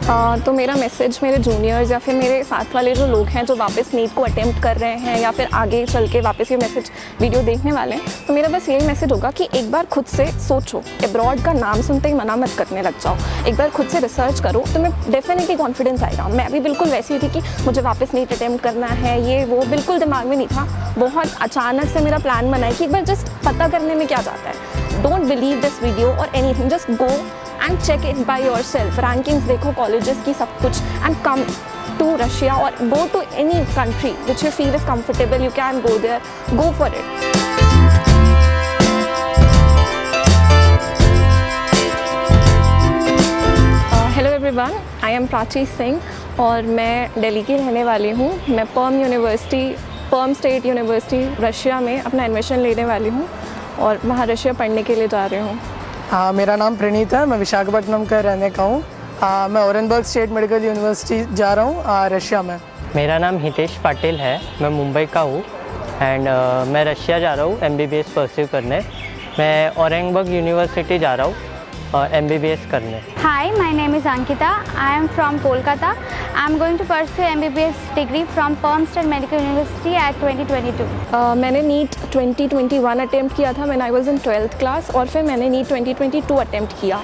तो मेरा मैसेज मेरे जूनियर्स या फिर मेरे साथ वाले जो लोग हैं जो वापस नीट को अटेम्प्ट कर रहे हैं या फिर आगे चल के वापस ये मैसेज वीडियो देखने वाले हैं, तो मेरा बस यही मैसेज होगा कि एक बार खुद से सोचो, अब्रॉड का नाम सुनते ही मना मत करने लग जाओ। एक बार खुद से रिसर्च करो, तुम्हें डेफिनेटली कॉन्फिडेंस आएगा। मैं भी बिल्कुल वैसी ही थी कि मुझे वापस नीट अटेम्प्ट करना है, ये वो बिल्कुल दिमाग में नहीं था। बहुत अचानक से मेरा प्लान बना है कि एक बार जस्ट पता करने में क्या जाता है। डोंट बिलीव दिस वीडियो और anything, just go and check it by yourself. Rankings देखो colleges की सब कुछ and come to Russia or go to any country which you feel is comfortable. You can go there. Go for it. Hello everyone. I am Prachi Singh और मैं दिल्ली की रहने वाली हूँ। मैं पर्म स्टेट यूनिवर्सिटी रशिया में अपना एडमिशन लेने वाली हूँ और वहाँ रशिया पढ़ने के लिए जा रही हूँ। हाँ, मेरा नाम प्रणीत है। मैं विशाखापट्टनम का रहने का हूँ। मैं ओरेनबर्ग स्टेट मेडिकल यूनिवर्सिटी जा रहा हूँ रशिया में। मेरा नाम हितेश पाटिल है। मैं मुंबई का हूँ एंड मैं रशिया जा रहा हूँ MBBS परस्यू करने। मैं ओरेनबर्ग यूनिवर्सिटी जा रहा हूँ MBBS करने। Hi, my name is Ankita. I am from Kolkata. I am going to pursue MBBS degree from Perm State Medical University at 2022. मैंने नीट 2021 अटेम्प्ट किया था when I was in 12th class और फिर मैंने NEET 2022 attempt किया,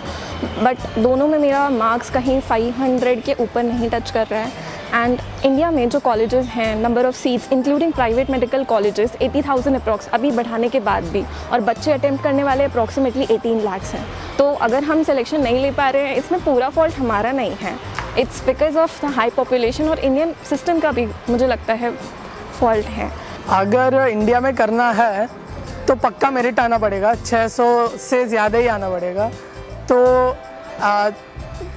but दोनों में मेरा मार्क्स कहीं 500 के ऊपर नहीं टच कर रहा है। एंड इंडिया में जो कॉलेजेस हैं, number of seats including private medical colleges 80,000 approx अभी बढ़ाने के बाद भी, और बच्चे अटेम्प्ट करने वाले अप्रॉक्सीमेटली 18 लाख हैं। तो अगर हम सिलेक्शन नहीं ले पा रहे हैं, इसमें पूरा फॉल्ट हमारा नहीं है। It's because of the high population और इंडियन सिस्टम का भी मुझे लगता है फॉल्ट है। अगर इंडिया में करना है तो पक्का मेरिट आना पड़ेगा, 600 से ज़्यादा ही आना पड़ेगा। तो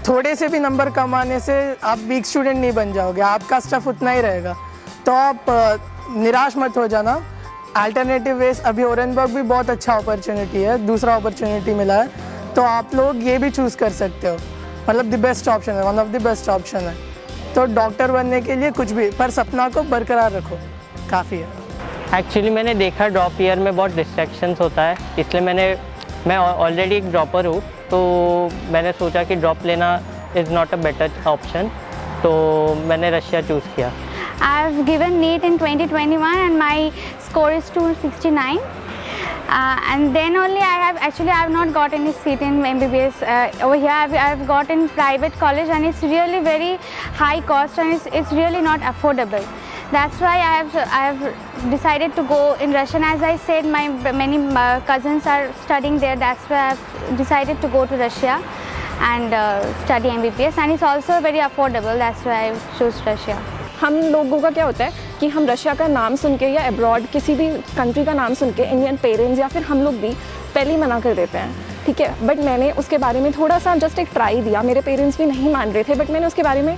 थोड़े से भी नंबर कम आने से आप वीक स्टूडेंट नहीं बन जाओगे, आपका स्टफ उतना ही रहेगा। तो आप निराश मत हो जाना। अल्टरनेटिव वेज अभी ओरेनबर्ग भी बहुत अच्छा अपॉर्चुनिटी है, दूसरा अपॉर्चुनिटी मिला है, तो आप लोग ये भी चूज़ कर सकते हो। मतलब द बेस्ट ऑप्शन है, one of the best option है। तो डॉक्टर बनने के लिए कुछ भी, पर सपना को बरकरार रखो, काफ़ी है। एक्चुअली मैंने देखा ड्रॉप ईयर में बहुत डिस्ट्रैक्शंस होता है, इसलिए मैं ऑलरेडी एक ड्रॉपर हूँ, तो मैंने सोचा कि ड्रॉप लेना is not a better option, तो मैंने रशिया चूज़ किया। I have given NEET in 2021 and my score is 269. And then only I have not got any seat in MBBS over here. I have got in private college and it's really very high cost and it's really not affordable. That's why I have decided to go in Russia. And as I said, my many cousins are studying there. That's why I have decided to go to Russia and study MBBS. And it's also very affordable. That's why I choose Russia. हम लोगों का क्या होता है कि हम Russia का नाम सुन के या अब्रॉड किसी भी कंट्री का नाम सुन के इंडियन पेरेंट्स या फिर हम लोग भी पहले ही मना कर देते हैं, ठीक है। बट मैंने उसके बारे में थोड़ा सा जस्ट एक ट्राई दिया। मेरे पेरेंट्स भी नहीं मान रहे थे, बट मैंने उसके बारे में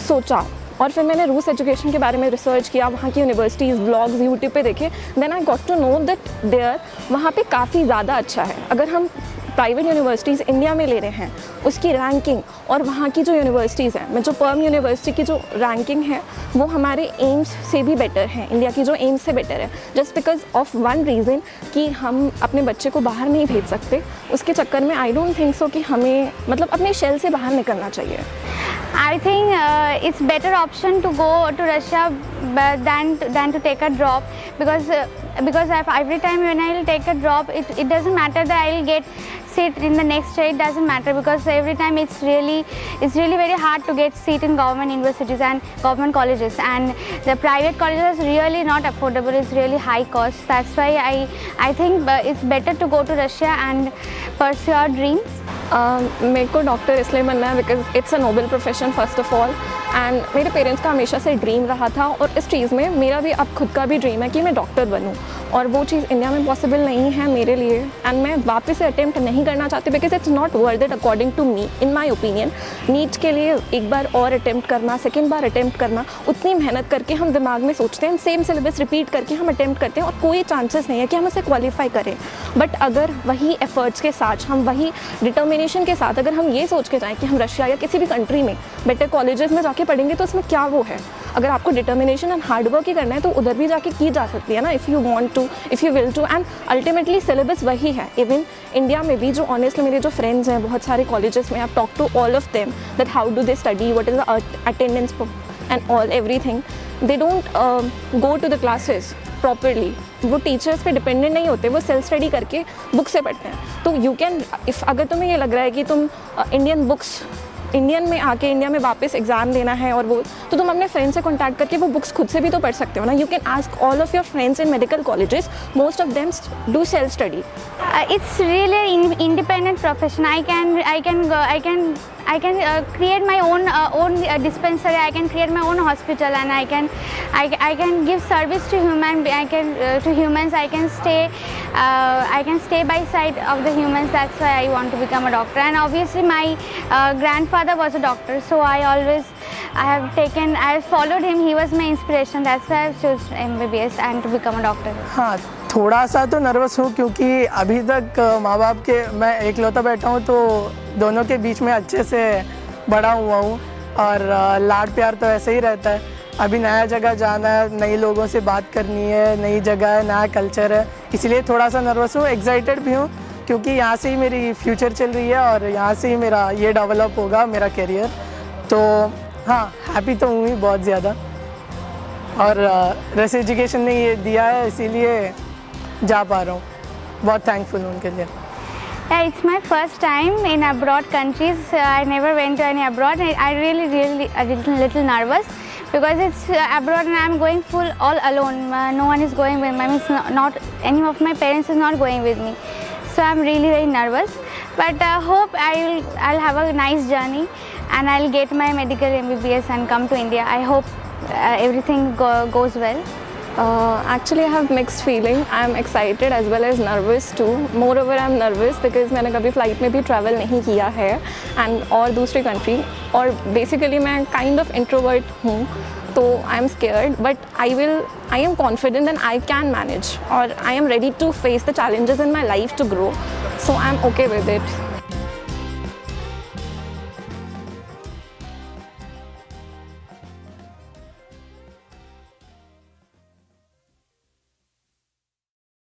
सोचा और फिर मैंने रूस एजुकेशन के बारे में रिसर्च किया, वहाँ की यूनिवर्सिटीज़ व्लॉग्स यूट्यूब पे देखे। Then I got to know that there वहाँ पे काफ़ी ज़्यादा अच्छा है। अगर हम प्राइवेट यूनिवर्सिटीज़ इंडिया में ले रहे हैं, उसकी रैंकिंग और वहाँ की जो यूनिवर्सिटीज़ हैं, मैं जो पर्म यूनिवर्सिटी की जो रैंकिंग है वो हमारे एम्स से भी बेटर है, इंडिया की जो एम्स से बेटर है। Just because of one reason कि हम अपने बच्चे को बाहर नहीं भेज सकते, उसके चक्कर में आई डोंट थिंक सो कि हमें मतलब अपने शेल से बाहर निकलना चाहिए। I think it's better option to go to Russia than to take a drop because every time when I will take a drop, it doesn't matter that I will get seat in the next year. It doesn't matter because every time it's really very hard to get seat in government universities and government colleges, and the private colleges is really not affordable. It's really high cost. That's why I think it's better to go to Russia and pursue our dreams. मेरे को doctor इसलिए बनना है because it's a noble profession first of all, and मेरे parents का हमेशा से dream रहा था और इस चीज़ में मेरा भी अब खुद का भी ड्रीम है कि मैं डॉक्टर बनूं, और वो चीज़ इंडिया में पॉसिबल नहीं है मेरे लिए। एंड मैं वापस से अटेम्प्ट नहीं करना चाहती because it's not worth it according to me, in my opinion. NEET के लिए एक बार और अटेम्प्ट करना, सेकेंड बार अटेम्प्ट करना, उतनी मेहनत करके हम दिमाग में सोचते हैं, सेम सिलेबस रिपीट करके हम अटेम्प्ट करते हैं और कोई चांसेस नहीं है कि हम उसे क्वालिफाई करें। बट अगर वही एफर्ट्स के साथ, हम वही डिटर्मिनेशन के साथ अगर हम ये सोच के जाएँ कि हम रशिया या किसी भी कंट्री में बेटर कॉलेजेस में जाके पढ़ेंगे तो उसमें क्या वो है। अगर आपको डिटर्मिनेशन एंड हार्ड वर्क ही करना है तो उधर भी जाके की जा सकती है ना, if you want to, if you will to. And ultimately syllabus वही है। इवन इंडिया में भी जो ऑनेस्टली मेरे जो फ्रेंड्स हैं बहुत सारे कॉलेजेस में, I talk to all of them that how do they study, what is the attendance and all everything. They don't go to the classes properly, वो टीचर्स पे डिपेंडेंट नहीं होते, वो सेल्फ स्टडी करके बुक से पढ़ते हैं। तो यू कैन, इफ़ अगर तुम्हें ये लग रहा है कि तुम इंडियन में आके इंडिया में वापस एग्ज़ाम देना है और वो, तो तुम अपने फ्रेंड से कॉन्टैक्ट करके वो बुक्स खुद से भी तो पढ़ सकते हो ना। You can ask all of your friends in medical colleges, most of them do self study. It's really an independent profession. I can create my own dispensary. I can create my own hospital, and I can give service to to humans. I can stay by side of the humans. That's why I want to become a doctor. And obviously my grandfather was a doctor, so I have followed him. He was my inspiration. That's why I chose MBBS and to become a doctor. हाँ, थोड़ा सा तो nervous हूँ क्योंकि अभी तक माँ बाप के, मैं एकलौता बैठा हूँ तो दोनों के बीच में अच्छे से बड़ा हुआ हूँ और लाड प्यार तो ऐसे ही रहता है। अभी नया जगह जाना है, नए लोगों से बात करनी है, नई जगह है, नया कल्चर है, इसलिए थोड़ा सा नर्वस हूँ। एक्साइटेड भी हूँ क्योंकि यहाँ से ही मेरी फ्यूचर चल रही है और यहाँ से ही मेरा ये डेवलप होगा मेरा करियर। तो हाँ, हैप्पी तो हूँ ही बहुत ज़्यादा, और रस एजुकेशन ने ये दिया है इसीलिए जा पा रहा हूँ। बहुत थैंकफुल हूँ उनके लिए। Yeah, it's my first time in abroad countries. I never went to any abroad. I really a little nervous because it's abroad and I'm going full all alone. No one is going with me. I mean, not any of my parents is not going with me. So I'm really very nervous. But hope I'll have a nice journey and I'll get my medical MBBS and come to India. I hope everything goes well. Actually I have mixed feeling. I am excited as well as nervous too. Moreover I am nervous because मैंने कभी flight में भी travel नहीं किया है and और दूसरी country, और बेसिकली मैं काइंड ऑफ इंट्रोवर्ट हूँ, तो I am scared but I am confident and I can manage, और I am ready to face the challenges in my life to grow, so I am okay with it.